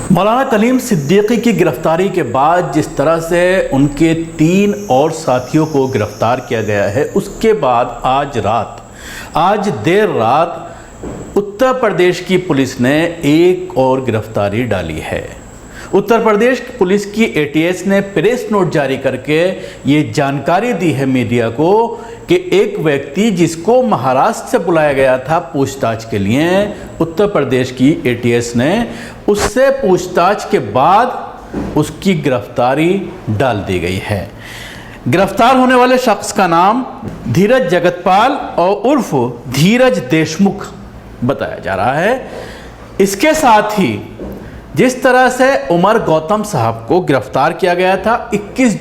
मौलाना कलीम सिद्दीकी की गिरफ्तारी के बाद जिस तरह से उनके 3 और साथियों को गिरफ्तार किया गया है, उसके बाद आज देर रात उत्तर प्रदेश की पुलिस ने एक और गिरफ्तारी डाली है। उत्तर प्रदेश पुलिस की एटीएस ने प्रेस नोट जारी करके ये जानकारी दी है मीडिया को कि एक व्यक्ति जिसको महाराष्ट्र से बुलाया गया था पूछताछ के लिए, उत्तर प्रदेश की एटीएस ने उससे पूछताछ के बाद उसकी गिरफ्तारी डाल दी गई है। गिरफ्तार होने वाले शख्स का नाम धीरज जगतपाल और उर्फ धीरज देशमुख बताया जा रहा है। इसके साथ ही जिस तरह से उमर गौतम साहब को गिरफ्तार किया गया था 21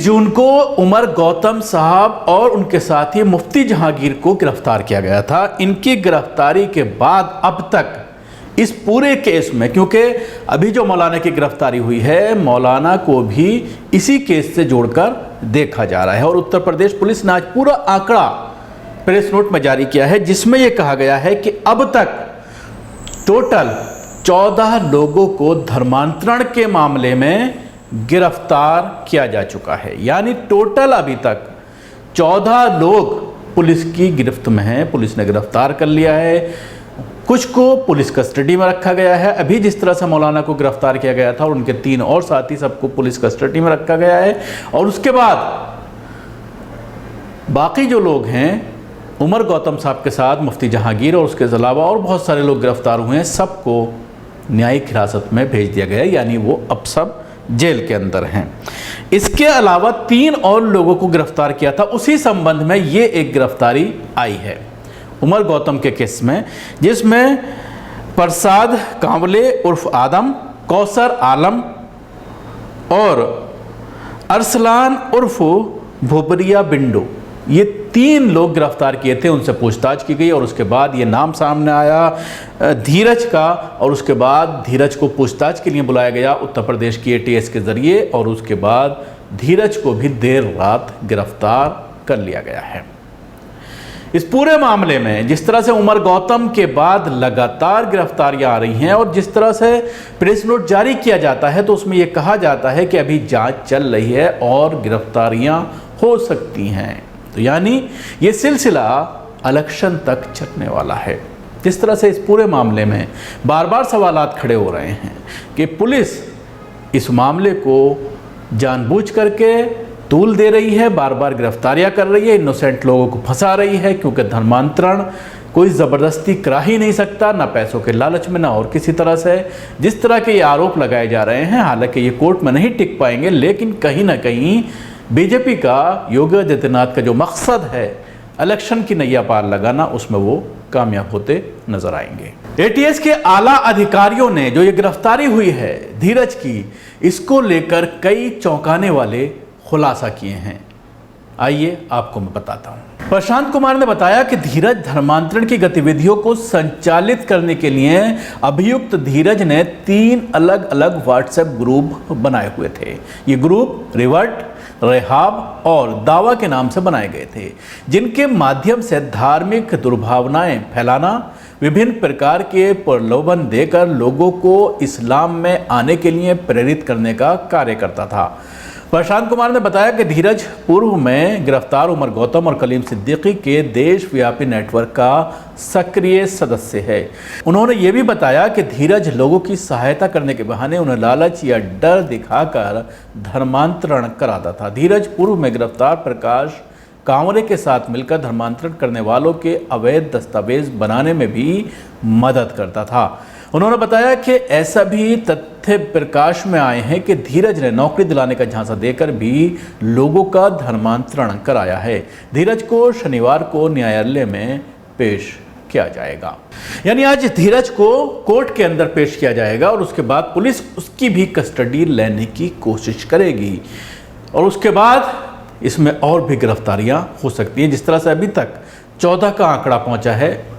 जून को उमर गौतम साहब और उनके साथी मुफ्ती जहांगीर को गिरफ्तार किया गया था। इनकी गिरफ्तारी के बाद अब तक इस पूरे केस में, क्योंकि अभी जो मौलाना की गिरफ्तारी हुई है, मौलाना को भी इसी केस से जोड़कर देखा जा रहा है। और उत्तर प्रदेश पुलिस ने आज पूरा आंकड़ा प्रेस नोट में जारी किया है, जिसमें यह कहा गया है कि अब तक टोटल 14 लोगों को धर्मांतरण के मामले में गिरफ्तार किया जा चुका है। यानी टोटल अभी तक 14 लोग पुलिस की गिरफ्त में हैं। पुलिस ने गिरफ्तार कर लिया है, कुछ को पुलिस कस्टडी में रखा गया है। अभी जिस तरह से मौलाना को गिरफ्तार किया गया था और उनके 3 और साथी, सबको पुलिस कस्टडी में रखा गया है। और उसके बाद बाकी जो लोग हैं, उमर गौतम साहब के साथ मुफ्ती जहांगीर और उसके अलावा और बहुत सारे लोग गिरफ्तार हुए हैं, सबको न्यायिक हिरासत में भेज दिया गया है। यानी वो अब सब जेल के अंदर हैं। इसके अलावा 3 और लोगों को गिरफ्तार किया था। उसी संबंध में ये एक गिरफ्तारी आई है उमर गौतम के केस में, जिसमें प्रसाद कांवले उर्फ आदम, कौसर आलम और अरसलान उर्फ भोबरिया बिंडो, ये 3 लोग गिरफ्तार किए थे। उनसे पूछताछ की गई और उसके बाद ये नाम सामने आया धीरज का, और उसके बाद धीरज को पूछताछ के लिए बुलाया गया उत्तर प्रदेश की एटीएस के ज़रिए, और उसके बाद धीरज को भी देर रात गिरफ्तार कर लिया गया है। इस पूरे मामले में जिस तरह से उमर गौतम के बाद लगातार गिरफ्तारियां आ रही हैं और जिस तरह से प्रेस नोट जारी किया जाता है, तो उसमें यह कहा जाता है कि अभी जांच चल रही है और गिरफ्तारियां हो सकती हैं। तो यानी ये सिलसिला इलेक्शन तक चलने वाला है। जिस तरह से इस पूरे मामले में बार बार सवालात खड़े हो रहे हैं कि पुलिस इस मामले को जानबूझ करके तूल दे रही है, बार बार गिरफ्तारियां कर रही है, इनोसेंट लोगों को फंसा रही है, क्योंकि धर्मांतरण कोई ज़बरदस्ती करा ही नहीं सकता, ना पैसों के लालच में, ना और किसी तरह से। जिस तरह के ये आरोप लगाए जा रहे हैं, हालांकि ये कोर्ट में नहीं टिक पाएंगे, लेकिन कहीं ना कहीं बीजेपी का, योगी आदित्यनाथ का जो मकसद है इलेक्शन की नैया पार लगाना, उसमें वो कामयाब होते नजर आएंगे। एटीएस के आला अधिकारियों ने जो ये गिरफ्तारी हुई है धीरज की, इसको लेकर कई चौंकाने वाले खुलासा किए हैं। आइए आपको मैं बताता हूं। प्रशांत कुमार ने बताया कि धीरज धर्मांतरण की गतिविधियों को संचालित करने के लिए अभियुक्त धीरज ने 3 अलग अलग व्हाट्सएप ग्रुप बनाए हुए थे। ये ग्रुप रिवर्ट, रेहाब और दावा के नाम से बनाए गए थे, जिनके माध्यम से धार्मिक दुर्भावनाएं फैलाना, विभिन्न प्रकार के प्रलोभन देकर लोगों को इस्लाम में आने के लिए प्रेरित करने का कार्य करता था। प्रशांत कुमार ने बताया कि धीरज पूर्व में गिरफ्तार उमर गौतम और कलीम सिद्दीकी के देशव्यापी नेटवर्क का सक्रिय सदस्य है। उन्होंने ये भी बताया कि धीरज लोगों की सहायता करने के बहाने उन्हें लालच या डर दिखाकर धर्मांतरण कराता था। धीरज पूर्व में गिरफ्तार प्रकाश कांवरे के साथ मिलकर धर्मांतरण करने वालों के अवैध दस्तावेज बनाने में भी मदद करता था। उन्होंने बताया कि ऐसा भी तथ्य प्रकाश में आए हैं कि धीरज ने नौकरी दिलाने का झांसा देकर भी लोगों का धर्मांतरण कराया है। धीरज को शनिवार को न्यायालय में पेश किया जाएगा। यानी आज धीरज को कोर्ट के अंदर पेश किया जाएगा और उसके बाद पुलिस उसकी भी कस्टडी लेने की कोशिश करेगी, और उसके बाद इसमें और भी गिरफ्तारियां हो सकती हैं। जिस तरह से अभी तक 14 का आंकड़ा पहुंचा है,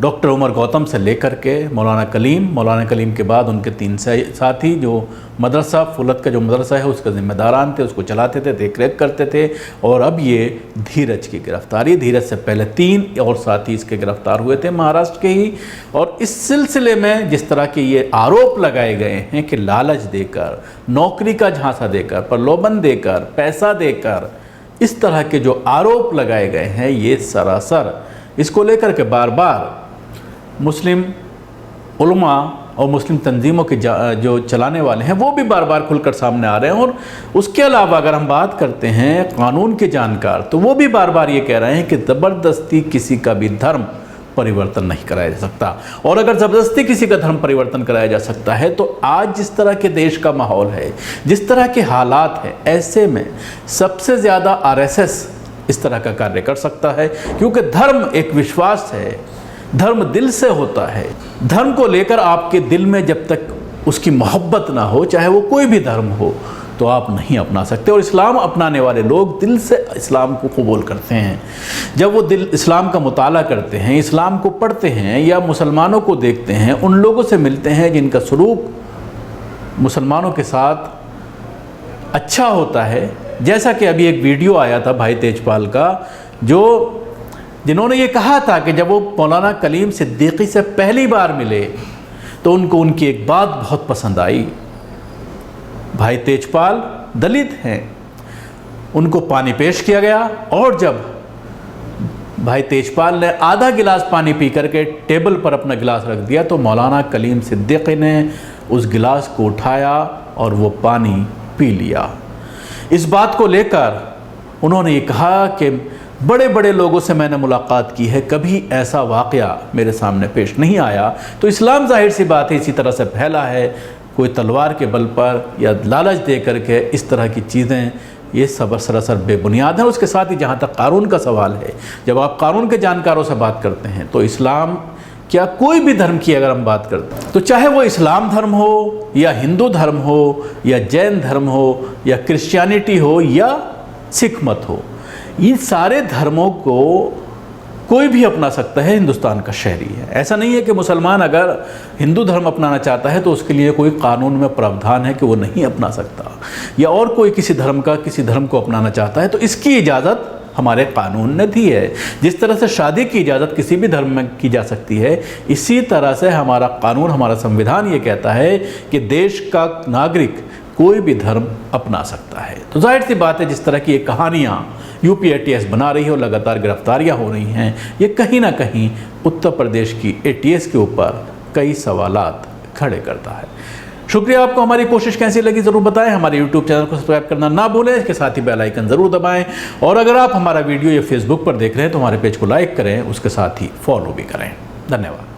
डॉक्टर उमर गौतम से लेकर के मौलाना कलीम के बाद उनके 3 साथी जो मदरसा फुलत का जो मदरसा है उसके ज़िम्मेदारान थे, उसको चलाते थे, देख रेख करते थे। और अब ये धीरज की गिरफ्तारी, धीरज से पहले 3 और साथी इसके गिरफ्तार हुए थे महाराष्ट्र के ही। और इस सिलसिले में जिस तरह के ये आरोप लगाए गए हैं कि लालच देकर, नौकरी का झांसा देकर, प्रलोभन देकर, पैसा देकर, इस तरह के जो आरोप लगाए गए हैं, ये सरासर इसको लेकर के बार बार मुस्लिम उलमा और मुस्लिम तंजीमों के जो चलाने वाले हैं वो भी बार बार खुलकर सामने आ रहे हैं। और उसके अलावा अगर हम बात करते हैं कानून के जानकार, तो वो भी बार बार ये कह रहे हैं कि ज़बरदस्ती किसी का भी धर्म परिवर्तन नहीं कराया जा सकता। और अगर ज़बरदस्ती किसी का धर्म परिवर्तन कराया जा सकता है तो आज जिस तरह के देश का माहौल है, जिस तरह के हालात हैं, ऐसे में सबसे ज़्यादा RSS इस तरह का कार्य कर सकता है। क्योंकि धर्म एक विश्वास है, धर्म दिल से होता है। धर्म को लेकर आपके दिल में जब तक उसकी मोहब्बत ना हो, चाहे वो कोई भी धर्म हो, तो आप नहीं अपना सकते। और इस्लाम अपनाने वाले लोग दिल से इस्लाम को कबूल करते हैं। जब वो दिल इस्लाम का मुताला करते हैं, इस्लाम को पढ़ते हैं या मुसलमानों को देखते हैं, उन लोगों से मिलते हैं जिनका सलूक मुसलमानों के साथ अच्छा होता है। जैसा कि अभी एक वीडियो आया था भाई तेजपाल का, जिन्होंने ये कहा था कि जब वो मौलाना कलीम सिद्दीकी से पहली बार मिले तो उनको उनकी एक बात बहुत पसंद आई। भाई तेजपाल दलित हैं, उनको पानी पेश किया गया और जब भाई तेजपाल ने आधा गिलास पानी पी करके टेबल पर अपना गिलास रख दिया तो मौलाना कलीम सिद्दीकी ने उस गिलास को उठाया और वो पानी पी लिया। इस बात को लेकर उन्होंने ये कहा कि बड़े बड़े लोगों से मैंने मुलाकात की है, कभी ऐसा वाक़या मेरे सामने पेश नहीं आया। तो इस्लाम ज़ाहिर सी बात है इसी तरह से फैला है, कोई तलवार के बल पर या लालच दे करके इस तरह की चीज़ें, ये सरासर बेबुनियाद है। उसके साथ ही जहाँ तक कानून का सवाल है, जब आप कानून के जानकारों से बात करते हैं तो इस्लाम क्या कोई भी धर्म की अगर हम बात करते हैं तो चाहे वो इस्लाम धर्म हो या हिंदू धर्म हो या जैन धर्म हो या क्रिश्चियनिटी हो या सिख मत हो, इन सारे धर्मों को कोई भी अपना सकता है, हिंदुस्तान का शहरी है। ऐसा नहीं है कि मुसलमान अगर हिंदू धर्म अपनाना चाहता है तो उसके लिए कोई कानून में प्रावधान है कि वो नहीं अपना सकता, या और कोई किसी धर्म को अपनाना चाहता है तो इसकी इजाज़त हमारे कानून ने दी है। जिस तरह से शादी की इजाज़त किसी भी धर्म में की जा सकती है, इसी तरह से हमारा कानून, हमारा संविधान ये कहता है कि देश का नागरिक कोई भी धर्म अपना सकता है। तो जाहिर सी बात है जिस तरह की ये कहानियाँ यूपी ATS बना रही है और लगातार गिरफ्तारियाँ हो रही हैं, ये कहीं ना कहीं उत्तर प्रदेश की ATS के ऊपर कई सवालात खड़े करता है। शुक्रिया। आपको हमारी कोशिश कैसी लगी ज़रूर बताएं। हमारे YouTube चैनल को सब्सक्राइब करना ना भूलें, इसके साथ ही बेल आइकन ज़रूर दबाएं। और अगर आप हमारा वीडियो या फेसबुक पर देख रहे हैं तो हमारे पेज को लाइक करें, उसके साथ ही फॉलो भी करें। धन्यवाद।